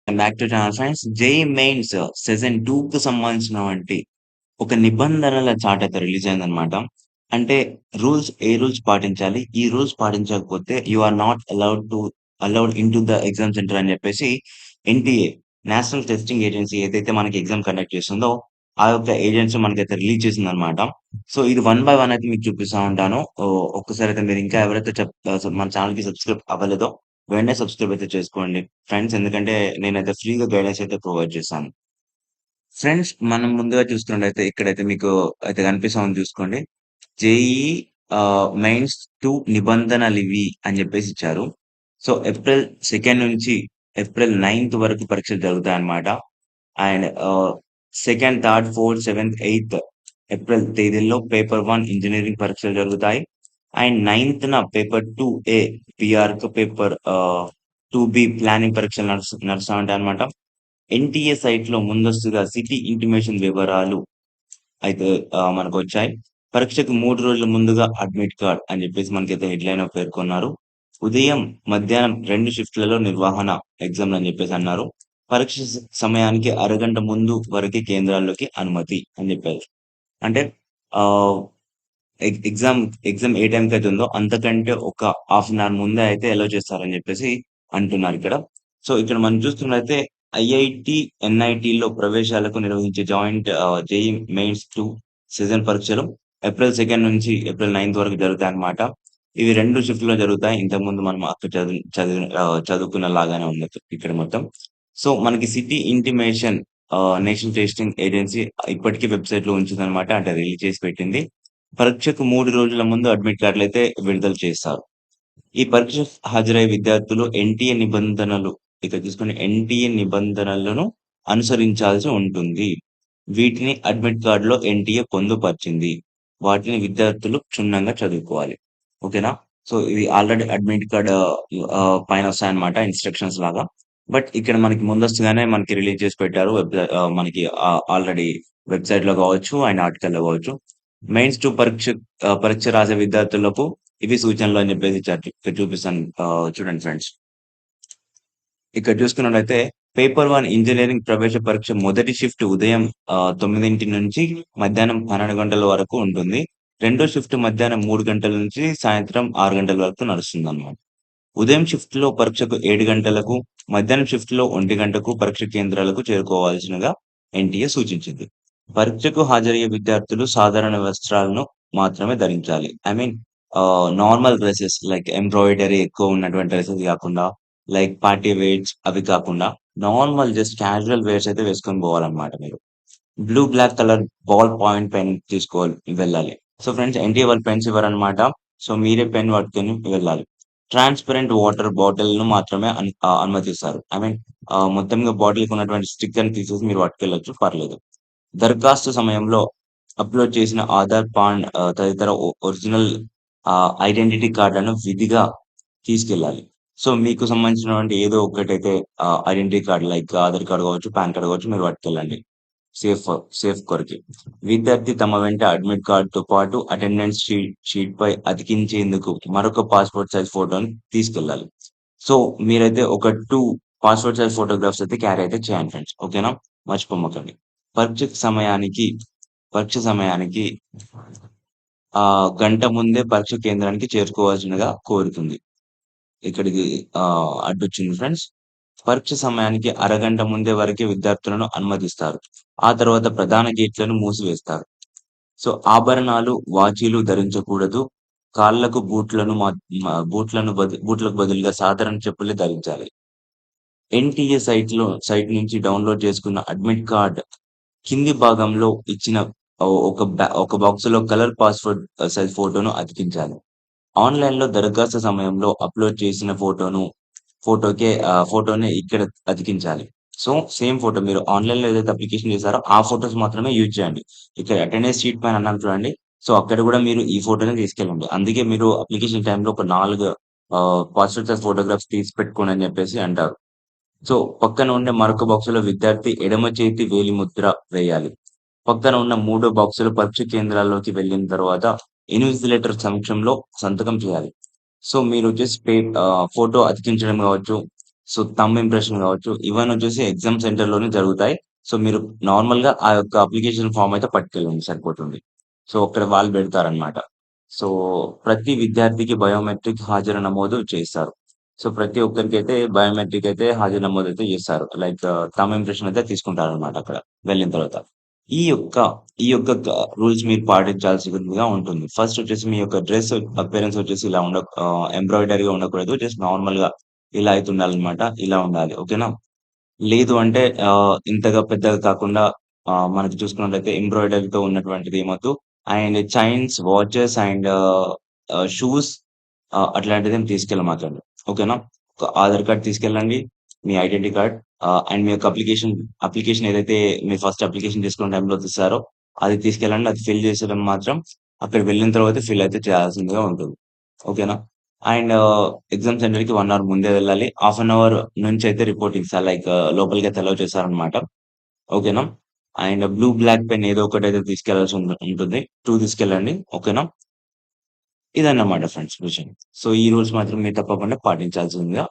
Back to channel friends. JEE mains season 2కి సంబంధించినవంటి ఒక నిబంధనల చార్ట్ అయితే రిలీజ్ అయిందనమాట. అంటే ఏ రూల్స్ పాటించాలి? ఈ రూల్స్ పాటించకపోతే you are not allowed into the exam centre అని చెప్పేసి ఎన్‌టీఏ నేషనల్ టెస్టింగ్ ఏజెన్సీ ఏదైతే మనకి ఎగ్జామ్ కండక్ట్ చేస్తుందో, ఆ యొక్క ఏజెన్సీ మనకైతే రిలీజ్ చేసిందనమాట. సో, ఇది వన్ బై వన్ అయితే మీకు చూపిస్తా ఉంటాను. ఒక్కసారి అయితే మీరు ఇంకా ఎవరైతే మన ఛానెల్‌కి సబ్స్క్రైబ్ అవ్వలేదో వెంటనే సబ్స్క్రైబ్ అయితే చేసుకోండి ఫ్రెండ్స్. ఎందుకంటే నేనైతే ఫ్రీగా గైడెన్స్ అయితే ప్రొవైడ్ చేశాను. ఫ్రెండ్స్, మనం ముందుగా చూస్తున్నట్టయితే ఇక్కడైతే మీకు అయితే కనిపిస్తా ఉంది చూసుకోండి. జేఈఈ మెయిన్స్ 2 నిబంధనలివి అని జెప్పేసి ఇచ్చారు. సో, ఏప్రిల్ 2 నుంచి ఏప్రిల్ 9 వరకు పరీక్షలు జరుగుతాయన్నమాట. And second, third, fourth, seventh, eighth April తేదీల్లో పేపర్ 1 ఇంజినీరింగ్ పరీక్షలు జరుగుతాయి. అండ్ 9థ్‌న పేపర్ 2 పీఆర్‌కు పేపర్ 2 ప్లానింగ్ పరీక్షలు నడుస్తా ఉంటాయన్నమాట. ఎన్‌టీఏ సైట్‌లో ముందస్తుగా సిటీ ఇంటిమేషన్ వివరాలు అయితే మనకొచ్చాయి. పరీక్షకు 3 రోజుల ముందుగా అడ్మిట్ కార్డ్ అని జెప్పేసి మనకైతే హెడ్‌లైన్‌లో పేర్కొన్నారు. ఉదయం, మధ్యాహ్నం 2 షిఫ్ట్‌లలో నిర్వహణ ఎగ్జామ్‌లని జెప్పేసన్నారు. పరీక్ష సమయానికి అరగంట ముందు వరకే కేంద్రాల్లోకి అనుమతి అని జెప్పారు. అంటే ఆహ్, ఎగ్జామ్ ఎగ్జామ్ ఏ టైంకైతే ఉందో అంతకంటే ఒక హాఫ్ అన్ అవర్ ముందే అయితే అలో చేస్తారని జెప్పేసి అంటున్నారిక్కడ. సో, ఇక్కడ మనం చూస్తున్నట్టయితే ఐఐటీ, ఎన్‌ఐటీలో ప్రవేశాలకు నిర్వహించే జాయింట్ జేఈఈ మెయిన్స్ 2 సీజన్ పరీక్షలు ఏప్రిల్ 2 నుంచి ఏప్రిల్ 9 వరకు జరుగుతాయన్నమాట. ఇవి 2 షిఫ్ట్‌లో జరుగుతాయి. ఇంతకుముందు మనం అక్కడ చదువుకున్న లాగానే ఉంది ఇక్కడ మొత్తం. సో, మనకి city intimation national testing agency ఇప్పటికే వెబ్‌సైట్‌లో ఉంచిందన్నమాట. అంటే రిలీజ్ చేసి పెట్టింది. పరీక్షకు 3 రోజుల ముందు అడ్మిట్ కార్డులయితే విడుదల చేస్తారు. ఈ పరీక్షకు హాజరయ్యే విద్యార్థులు ఇక్కడ చూసుకుంటే ఎన్‌టీఏ నిబంధనలను అనుసరించాల్సి ఉంటుంది. వీటిని అడ్మిట్ కార్డ్‌లో ఎన్‌టీఏ పొందుపర్చింది. వాటిని విద్యార్థులు క్షుణ్ణంగా చదువుకోవాలి. ఓకేనా? సో, ఇవి ఆల్రెడీ అడ్మిట్ కార్డ్ పైన వస్తాయన్నమాట ఇన్‌స్ట్రక్షన్స్ లాగా. బట్ ఇక్కడ మనకి ముందస్తుగానే మనకి రిలీజ్ చేసి పెట్టారు. మనకి ఆల్రెడీ వెబ్‌సైట్‌లో కావచ్చు అండ్ ఆర్టికల్‌లో కావచ్చు. మెయిన్స్ 2 పరీక్ష రాసే విద్యార్థులకు ఇవి సూచనలు అని చెప్పేసి ఇచ్చారు. ఇక్కడ చూపిస్తాను చూడండి ఫ్రెండ్స్. ఇక్కడ చూసుకున్నట్లయితే పేపర్ 1 ఇంజినీరింగ్ ప్రవేశ పరీక్ష మొదటి షిఫ్ట్ ఉదయం 9 నుంచి మధ్యాహ్నం 12 గంటల వరకు ఉంటుంది. రెండో షిఫ్ట్ మధ్యాహ్నం 3 గంటల నుంచి సాయంత్రం 6 గంటల వరకు నడుస్తుందన్నమాట. ఉదయం షిఫ్ట్‌లో పరీక్షకు 7 గంటలకు, మధ్యాహ్నం షిఫ్ట్‌లో 1 గంటకు పరీక్ష కేంద్రాలకు చేరుకోవాల్సినగా ఎన్‌టీఏ సూచించింది. పరీక్షకు హాజరయ్యే విద్యార్థులు సాధారణ వస్త్రాలను మాత్రమే ధరించాలి. I mean normal dresses like embroidery ఎక్కువ ఉన్నటువంటి డ్రెసెస్ గాకుండా, లైక్ పార్టీ వేర్స్ అవి కాకుండా నార్మల్ జస్ట్ క్యాజువల్ వేర్స్ అయితే వేసుకొని పోవాలన్నమాట మీరు. Blue, black colour ball point pen వెళ్ళాలి. సో, ఫ్రెండ్స్, ఎన్‌టీఏ వాళ్ళు పెన్స్ ఇవ్వరన్నమాట. సో, మీరే పెన్ పట్టుకొని వెళ్ళాలి. ట్రాన్స్‌పరెంట్ వాటర్ బాటిల్‌ను మాత్రమే అనుమతిస్తారు. ఐ మీన్ మొత్తంగా బాటిల్‌కి ఉన్నటువంటి స్టిక్కర్‌ని తీసేసి మీరు పట్టుకెళ్ళొచ్చు పర్లేదు. దరఖాస్తు సమయంలో అప్‌లోడ్ చేసిన ఆధార్, పాన్ తదితర ఒరిజినల్ ఐడెంటిటీ కార్డ్‌లను విధిగా తీసుకెళ్ళాలి. సో, మీకు సంబంధించినటువంటి ఏదో ఒకటైతే identity card like Aadhaar card కావచ్చు, పాన్ కార్డ్ కావచ్చు మీరు పట్టుకెళ్ళండి. Safe safe కొరకి. విద్యార్థి తమ వెంట అడ్మిట్ కార్డ్‌తో పాటు అటెండెన్స్ షీట్‌పై అతికించేందుకు మరొక పాస్‌పోర్ట్ సైజ్ ఫోటోని తీసుకెళ్ళాలి. సో, మీరైతే ఒక 2 పాస్‌పోర్ట్ సైజ్ ఫోటోగ్రాఫ్స్ అయితే క్యారీ అయితే చేయండి ఫ్రెండ్స్. ఓకేనా? మర్చిపోమాకండి. పరీక్ష సమయానికి పరీక్ష సమయానికి గంట ముందే పరీక్ష కేంద్రానికి చేరుకోవాల్సిందిగా కోరుతుంది. ఇక్కడికి అడ్డొచ్చింది ఫ్రెండ్స్. పరీక్ష సమయానికి అరగంట ముందే వరకే విద్యార్థులను అనుమతిస్తారు. ఆ తర్వాత ప్రధాన గేట్లను మూసివేస్తారు. సో, ఆభరణాలు, వాచీలు ధరించకూడదు. కాళ్ళకు బూట్లను మా మా బూట్లకు బదులుగా సాధారణ చెప్పులే ధరించాలి. ఎన్‌టీఏ సైట్ నుంచి డౌన్‌లోడ్ చేసుకున్న అడ్మిట్ కార్డ్ కింది భాగంలో ఇచ్చిన ఒక బాక్స్‌లో కలర్ పాస్‌పోర్ట్ సైజ్ ఫోటోను అతికించాలి. ఆన్‌లైన్‌లో దరఖాస్తు సమయంలో అప్‌లోడ్ చేసిన ఫోటోనే ఇక్కడ అతికించాలి. సో, సేమ్ ఫోటో మీరు ఆన్‌లైన్‌లో ఏదైతే అప్లికేషన్ చేసారో ఆ ఫోటోస్ మాత్రమే యూజ్ చేయండి. ఇక్కడ అటెండెన్స్ షీట్ పైన అన్నాను చూడండి. సో, అక్కడ కూడా మీరు ఈ ఫోటోనే తీసుకెళ్ళండి. అందుకే మీరు అప్లికేషన్ టైమ్‌లో ఒక 4 పాస్‌పోర్ట్ సైజ్ ఫోటోగ్రాఫ్స్ తీసి పెట్టుకోండి అని చెప్పేసి అంటారు. సో, పక్కన ఉండే మరొక బాక్స్‌లో విద్యార్థి ఎడమ చేతి వేలి ముద్ర వేయాలి. పక్కన ఉన్న మూడో బాక్స్‌లో పరీక్ష కేంద్రాల్లోకి వెళ్ళిన తర్వాత ఇన్విజిలేటర్ సమక్షంలో సంతకం చేయాలి. సో మీరొచ్చేసి ఫోటో అతికించడం గావచ్చు, సో థంబ్ ఇంప్రెషన్ గావచ్చు, ఇవన్నొచ్చేసి ఎగ్జామ్ సెంటర్‌లోనే జరుగుతాయి. సో మీరు నార్మల్‌గా ఆ యొక్క అప్లికేషన్ ఫార్మ్ అయితే పట్టుకెళ్ళండి సరిపోతుంది. సో అక్కడ వాళ్ళు పెడతారనమాట. సో ప్రతి విద్యార్థికి బయోమెట్రిక్ హాజరు నమోదు చేస్తారు. సో ప్రతి ఒక్కరికైతే బయోమెట్రిక్ అయితే హాజరు నమోదైతే చేస్తారు. లైక్ థంబ్ ఇంప్రెషన్ అయితే తీసుకుంటారనమాట అక్కడ వెళ్ళిన తర్వాత. ఈ యొక్క ఈ యొక్క రూల్స్ మీరు పాటించాల్సిందిగా ఉంటుంది. ఫస్ట్ వచ్చేసి మీ యొక్క డ్రెస్ అపియరెన్స్ వచ్చేసి ఇలా ఎంబ్రాయిడరీగా ఉండకూడదు. జస్ట్ నార్మల్‌గా ఇలా అయితే ఉండాలనమాట. ఇలా ఉండాలి. ఓకేనా? లేదు అంటే ఇంతగా పెద్దగా కాకుండా మనకి చూసుకున్నట్లయితే ఎంబ్రాయిడరీతో ఉన్నటువంటిది ఏమొద్దు. And chains, watches and shoes అట్లాంటిదేం తీసుకెళ్ళమాకండి. ఓకేనా? ఒక ఆధార్ కార్డ్ తీసుకెళ్ళండి. మీ ఐడెంటిటీ కార్డ్ అండ్ మీ యొక్క అప్లికేషన్ ఏదైతే మీరు ఫస్ట్ అప్లికేషన్ చేసుకున్న టైంలో తీస్తారో అది తీసుకెళ్ళండి. అది ఫిల్ చేసేయడం మాత్రం అక్కడికి వెళ్ళిన తర్వాత ఫిల్ అయితే చేయాల్సిందిగా ఉంటుంది. ఓకేనా? అండ్ ఎగ్జామ్ సెంటర్‌కి 1 అవర్ ముందే వెళ్ళాలి. హాఫ్ అన్ అవర్ నుంచయితే రిపోర్టింగ్స్ లైక్ లోపలికైతే అలౌ చేశారనమాట. ఓకేనా? అండ్ బ్లూ, బ్లాక్ పెన్ ఏదో ఒకటైతే తీసుకెళ్లాల్సి ఉంటుంది. 2 తీసుకెళ్ళండి. ఓకేనా? ఇదన్నమాట ఫ్రెండ్స్ విషయం. సో, ఈ రూల్స్ మాత్రం మీరు తప్పకుండా పాటించాల్సిందిగా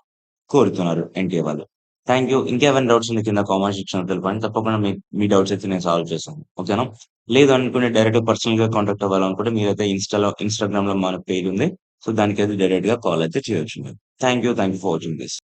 కోరుతున్నారు ఎన్‌టీఏ వాళ్ళు. Thank you. ఇంకేమైనా డౌట్స్ ఉంటే కింద కామెంట్ సెక్షన్‌లో తెలపండి. తప్పకుండా మీ డౌట్స్ అయితే నేను సాల్వ్ చేస్తాను. ఓకేనా? లేదు అనుకుంటే డైరెక్ట్‌గా పర్సనల్‌గా కాంటాక్ట్ అవ్వాలనుకుంటే మీరైతే ఇన్‌స్టాగ్రామ్‌లో మన పేజ్ ఉంది. సో, దానికైతే డైరెక్ట్‌గా కాల్ అయితే చేయొచ్చు మీరు. Thank you for watching this.